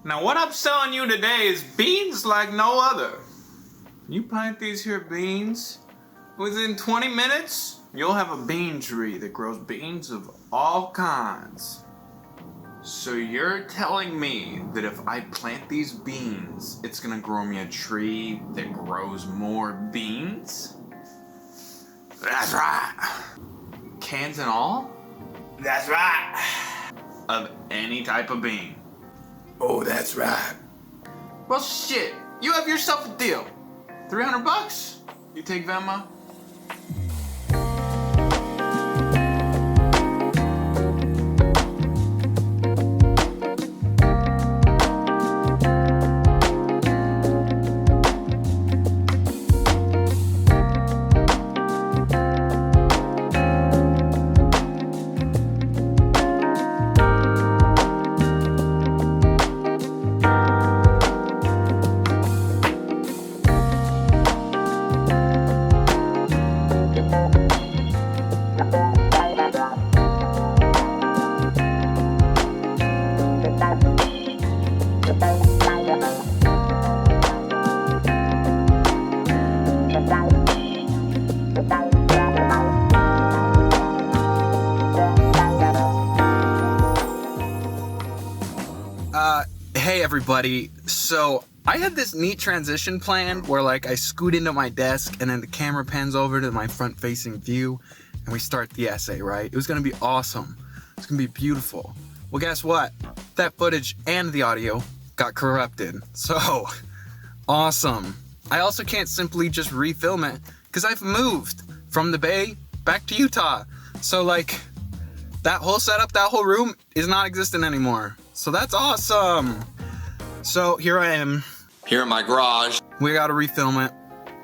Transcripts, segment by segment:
Now what I'm selling you today is beans like no other. You plant these here beans, within 20 minutes, you'll have a bean tree that grows beans of all kinds. So you're telling me that if I plant these beans, it's gonna grow me a tree that grows more beans? That's right. Cans and all? That's right. Of any type of bean. Oh, that's right. Well, shit, you have yourself a deal. $300? You take Venmo? Hey everybody, so I had this neat transition planned where like I scoot into my desk and then the camera pans over to my front facing view and we start the essay, right? It was gonna be awesome. It's gonna be beautiful. Well, guess what? That footage and the audio got corrupted. So, awesome. I also can't simply just refilm it because I've moved from the Bay back to Utah. So like, that whole setup, that whole room is not existent anymore. So that's awesome. So here I am. Here in my garage. We gotta refilm it.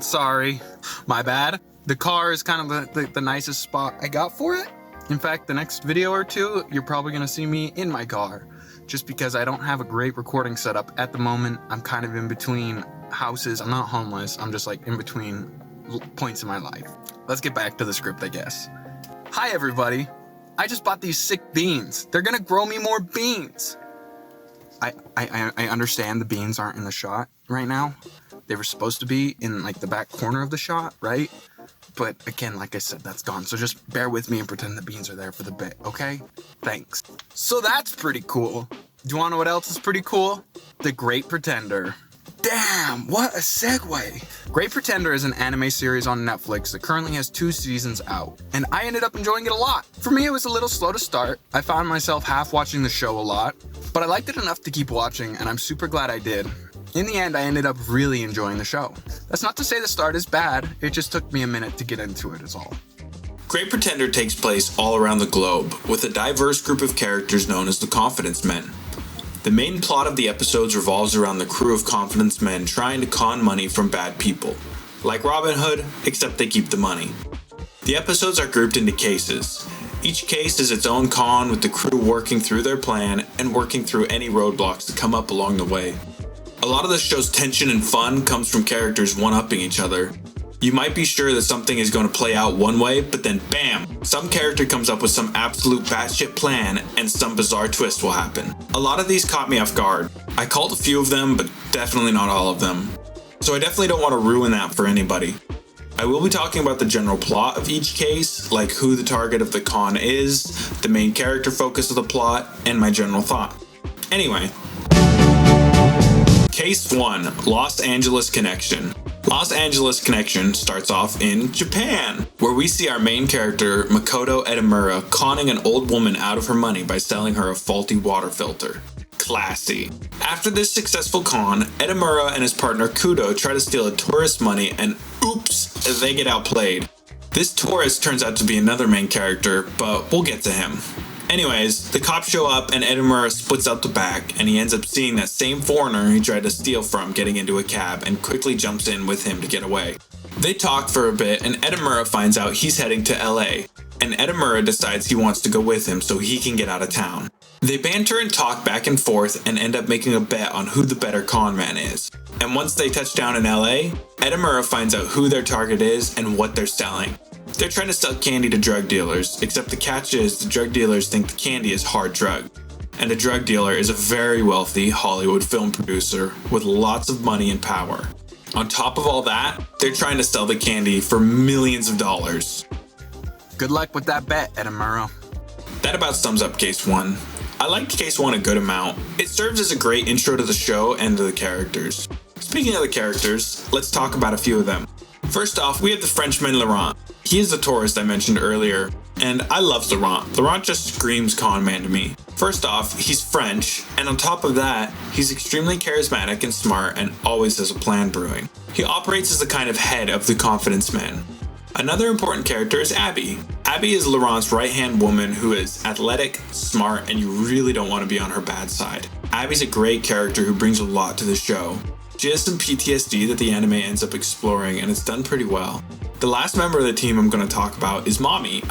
Sorry, my bad. The car is kind of the nicest spot I got for it. In fact, the next video or two, you're probably gonna see me in my car. Just because I don't have a great recording setup at the moment. I'm kind of in between houses. I'm not homeless. I'm just like in between points in my life. Let's get back to the script, I guess. Hi everybody. I just bought these sick beans. They're gonna grow me more beans. I understand the beans aren't in the shot right now. They were supposed to be in like the back corner of the shot, right? But again, like I said, that's gone. So just bear with me and pretend the beans are there for the bit, okay? Thanks. So that's pretty cool. Do you wanna know what else is pretty cool? The Great Pretender. Damn, what a segue. Great Pretender is an anime series on Netflix that currently has 2 seasons out, and I ended up enjoying it a lot. For me, it was a little slow to start. I found myself half watching the show a lot, but I liked it enough to keep watching, and I'm super glad I did. In the end, I ended up really enjoying the show. That's not to say the start is bad, it just took me a minute to get into it is all. Great Pretender takes place all around the globe, with a diverse group of characters known as the Confidence Men. The main plot of the episodes revolves around the crew of confidence men trying to con money from bad people. Like Robin Hood, except they keep the money. The episodes are grouped into cases. Each case is its own con, with the crew working through their plan and working through any roadblocks that come up along the way. A lot of the show's tension and fun comes from characters one-upping each other. You might be sure that something is going to play out one way, but then bam! Some character comes up with some absolute batshit plan and some bizarre twist will happen. A lot of these caught me off guard. I called a few of them, but definitely not all of them. So I definitely don't want to ruin that for anybody. I will be talking about the general plot of each case, like who the target of the con is, the main character focus of the plot, and my general thought. Anyway. Case 1, Los Angeles Connection. Los Angeles Connection starts off in Japan, where we see our main character, Makoto Edamura, conning an old woman out of her money by selling her a faulty water filter. Classy. After this successful con, Edamura and his partner Kudo try to steal a tourist's money and oops, they get outplayed. This tourist turns out to be another main character, but we'll get to him. Anyways, the cops show up and Edamura splits out the back and he ends up seeing that same foreigner he tried to steal from getting into a cab and quickly jumps in with him to get away. They talk for a bit and Edamura finds out he's heading to LA, and Edamura decides he wants to go with him so he can get out of town. They banter and talk back and forth and end up making a bet on who the better con man is. And once they touch down in LA, Edamura finds out who their target is and what they're selling. They're trying to sell candy to drug dealers, except the catch is the drug dealers think the candy is hard drug. and a drug dealer is a very wealthy Hollywood film producer with lots of money and power. On top of all that, they're trying to sell the candy for millions of dollars. Good luck with that bet, Edamuro. That about sums up Case 1. I liked Case 1 a good amount. It serves as a great intro to the show and to the characters. Speaking of the characters, let's talk about a few of them. First off, we have the Frenchman Laurent. He is the tourist I mentioned earlier, and I love Laurent. Laurent just screams con man to me. First off, he's French, and on top of that, he's extremely charismatic and smart and always has a plan brewing. He operates as the kind of head of the Confidence Men. Another important character is Abby. Abby is Laurent's right-hand woman who is athletic, smart, and you really don't want to be on her bad side. Abby's a great character who brings a lot to the show. She has some PTSD that the anime ends up exploring, and it's done pretty well. The last member of the team I'm going to talk about is Mommy.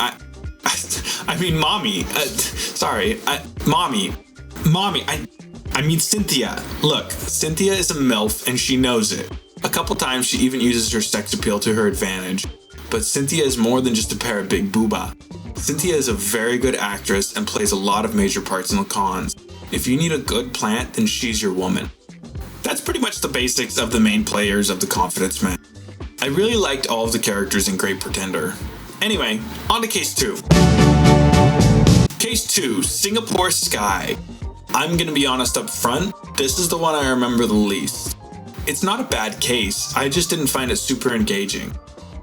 Cynthia. Look, Cynthia is a MILF and she knows it. A couple times she even uses her sex appeal to her advantage. But Cynthia is more than just a pair of big booba. Cynthia is a very good actress and plays a lot of major parts in the cons. If you need a good plant, then she's your woman. That's pretty much the basics of the main players of the Confidence Men. I really liked all of the characters in Great Pretender. Anyway, on to Case 2. Case 2, Singapore Sky. I'm gonna be honest up front, this is the one I remember the least. It's not a bad case, I just didn't find it super engaging.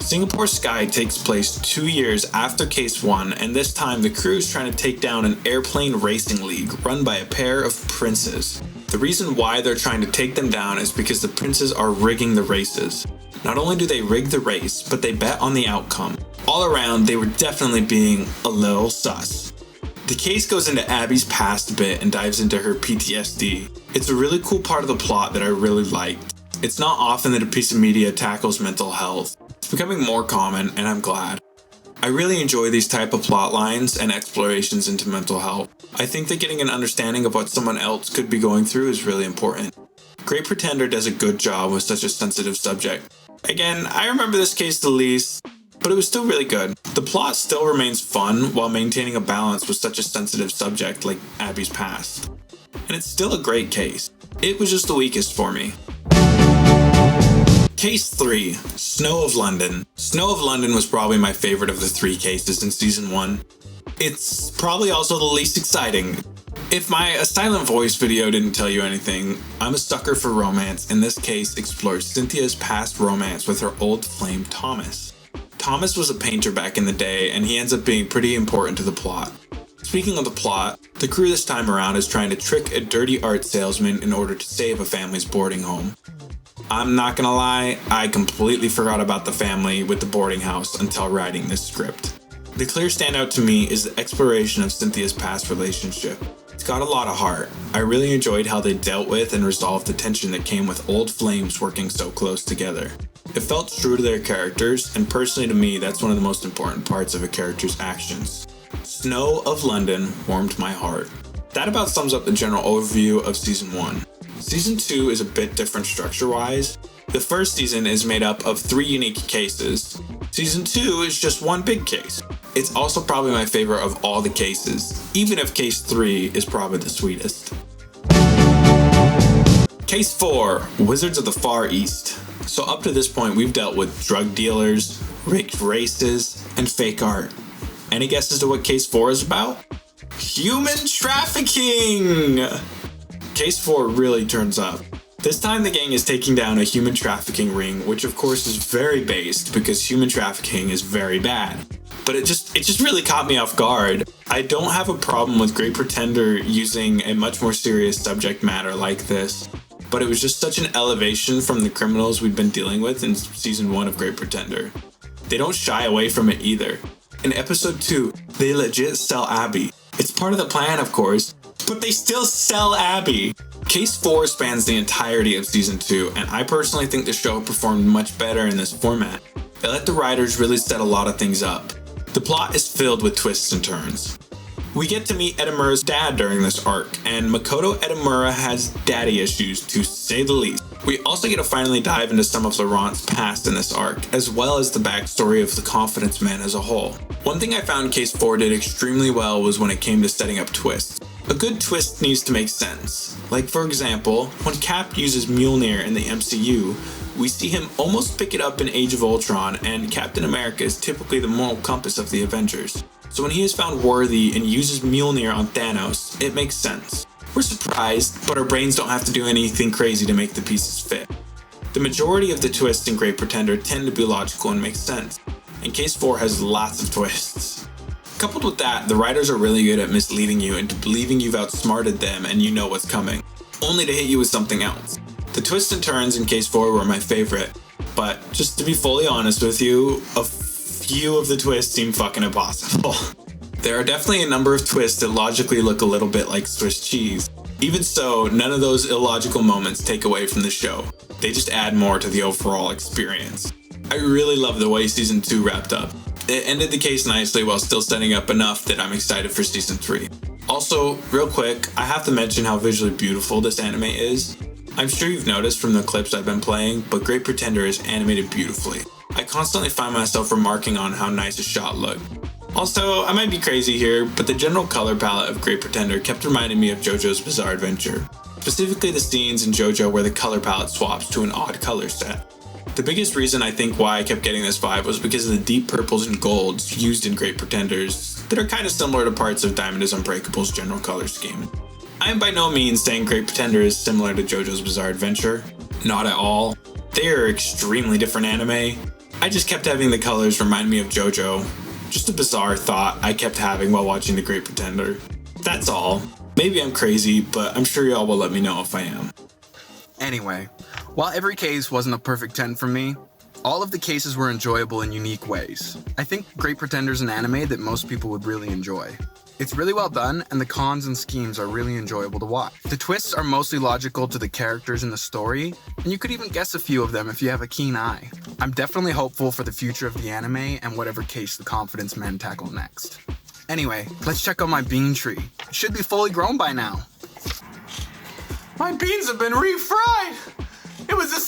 Singapore Sky takes place 2 years after Case 1, and this time the crew is trying to take down an airplane racing league run by a pair of princes. The reason why they're trying to take them down is because the princes are rigging the races. Not only do they rig the race, but they bet on the outcome. All around, they were definitely being a little sus. The case goes into Abby's past a bit and dives into her PTSD. It's a really cool part of the plot that I really liked. It's not often that a piece of media tackles mental health. It's becoming more common, and I'm glad. I really enjoy these type of plot lines and explorations into mental health. I think that getting an understanding of what someone else could be going through is really important. Great Pretender does a good job with such a sensitive subject. Again, I remember this case the least, but it was still really good. The plot still remains fun while maintaining a balance with such a sensitive subject like Abby's past. And it's still a great case. It was just the weakest for me. Case 3, Snow of London. Snow of London was probably my favorite of the 3 cases in Season 1. It's probably also the least exciting. If my silent voice video didn't tell you anything, I'm a sucker for romance, and this case explores Cynthia's past romance with her old flame Thomas. Thomas was a painter back in the day, and he ends up being pretty important to the plot. Speaking of the plot, the crew this time around is trying to trick a dirty art salesman in order to save a family's boarding home. I'm not gonna lie, I completely forgot about the family with the boarding house until writing this script. The clear standout to me is the exploration of Cynthia's past relationship. It's got a lot of heart. I really enjoyed how they dealt with and resolved the tension that came with old flames working so close together. It felt true to their characters, and personally to me, that's one of the most important parts of a character's actions. Snow of London warmed my heart. That about sums up the general overview of Season 1. Season 2 is a bit different structure-wise. The first season is made up of 3 unique cases. Season 2 is just one big case. It's also probably my favorite of all the cases, even if Case 3 is probably the sweetest. Case 4, Wizards of the Far East. So up to this point, we've dealt with drug dealers, rigged races, and fake art. Any guesses to what Case 4 is about? Human trafficking! Case 4 really turns up. This time the gang is taking down a human trafficking ring, which of course is very based because human trafficking is very bad. But it just really caught me off guard. I don't have a problem with Great Pretender using a much more serious subject matter like this, but it was just such an elevation from the criminals we'd been dealing with in Season 1 of Great Pretender. They don't shy away from it either. In Episode 2, they legit sell Abby. It's part of the plan, of course, but they still sell Abby. Case 4 spans the entirety of Season 2, and I personally think the show performed much better in this format. It let the writers really set a lot of things up. The plot is filled with twists and turns. We get to meet Edamura's dad during this arc, and Makoto Edamura has daddy issues to say the least. We also get to finally dive into some of Laurent's past in this arc, as well as the backstory of the Confidence Men as a whole. One thing I found Case 4 did extremely well was when it came to setting up twists. A good twist needs to make sense. Like for example, when Cap uses Mjolnir in the MCU, we see him almost pick it up in Age of Ultron, and Captain America is typically the moral compass of the Avengers. So when he is found worthy and uses Mjolnir on Thanos, it makes sense. We're surprised, but our brains don't have to do anything crazy to make the pieces fit. The majority of the twists in Great Pretender tend to be logical and make sense, and Case 4 has lots of twists. Coupled with that, the writers are really good at misleading you into believing you've outsmarted them and you know what's coming, only to hit you with something else. The twists and turns in Case 4 were my favorite, but just to be fully honest with you, a few of the twists seem fucking impossible. There are definitely a number of twists that logically look a little bit like Swiss cheese. Even so, none of those illogical moments take away from the show. They just add more to the overall experience. I really love the way Season 2 wrapped up. It ended the case nicely while still setting up enough that I'm excited for Season 3. Also, real quick, I have to mention how visually beautiful this anime is. I'm sure you've noticed from the clips I've been playing, but Great Pretender is animated beautifully. I constantly find myself remarking on how nice a shot looked. Also, I might be crazy here, but the general color palette of Great Pretender kept reminding me of JoJo's Bizarre Adventure. Specifically the scenes in JoJo where the color palette swaps to an odd color set. The biggest reason I think why I kept getting this vibe was because of the deep purples and golds used in Great Pretenders that are kind of similar to parts of Diamond is Unbreakable's general color scheme. I am by no means saying Great Pretender is similar to JoJo's Bizarre Adventure. Not at all. They are extremely different anime. I just kept having the colors remind me of JoJo. Just a bizarre thought I kept having while watching The Great Pretender. That's all. Maybe I'm crazy, but I'm sure y'all will let me know if I am. Anyway, while every case wasn't a perfect 10 for me, all of the cases were enjoyable in unique ways. I think Great Pretender's an anime that most people would really enjoy. It's really well done, and the cons and schemes are really enjoyable to watch. The twists are mostly logical to the characters in the story, and you could even guess a few of them if you have a keen eye. I'm definitely hopeful for the future of the anime and whatever case the Confidence Men tackle next. Anyway, let's check out my bean tree. It should be fully grown by now. My beans have been refried! It was the